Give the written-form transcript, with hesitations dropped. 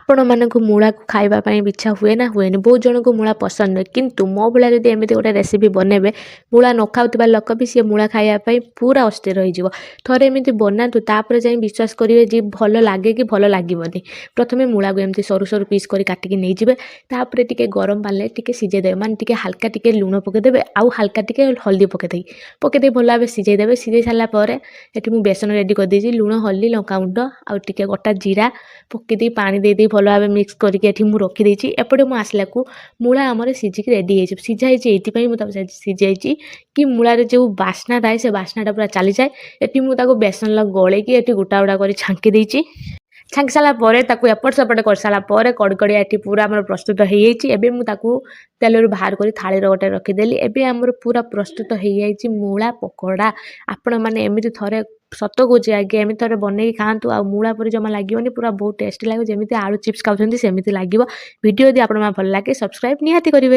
आपण मानक मूला को खाइबा पई इच्छा हुए ना हुएनि बहुत जन को मूला पसंद नुहे किंतु मो भलिया जदि एमिति गोटे रेसिपी बनेबे मूला न खाउथिबा लोक भी सी मूला खाइबा पई पूरा अस्थिर रही जिवो थरे एमिति बनातु तापर जाई विश्वास करिवे जे भलो लागे कि भलो लागिवनी। प्रथमे मूला को एमिति सरू सरू पीस करी काटिकी नै जिवे तापर टिके गरम पाले टिके सिझे देबे माने टिके हल्का टिके लूण पके देबे आउ हल्का टिके हल्दी पके दे भलो भाबे सिझे देबे सिझे साला परे एठी मु बेसन रेडी कर देछि लूण हल्दी लंका गुंड आउ टिके गोटा जीरा पके दे पानी दे दे भलो भाबे मिक्स करके एठी मु रखी देछि एपटे मु आसला को मूला हमर सिझिक रेडी हे सिझा हे एठी पई मु त सिझाइछि कि मूला रे जो बास्ना थाए से बास्नाटा पूरा चली जाए एठी मु ताको बेसन ल गळे कि एठी गोटा गोटा करी छांकी देछि छांकी साला परे ताकू एपट सेपट कर साला परे कड़कड़िया एठी पूरा हमर प्रस्तुत हो जाइछि एबे मु ताकू तेलर बाहर करी थाली रे गोटे रखी देली एबे हमर पूरा प्रस्तुत हो जाइछि मूला पकोड़ा आपण माने एमिति थरे सत को जे आगे एमिति थरे बनै खांतु आ मूला पर जमा लागिवनी पूरा बहुत टेस्टी लागो जेमिति आलू चिप्स खाउछन्ती सेमिति लागिवो वीडियो यदि आपण मा भल लागे सब्सक्राइब निहाती करिवे।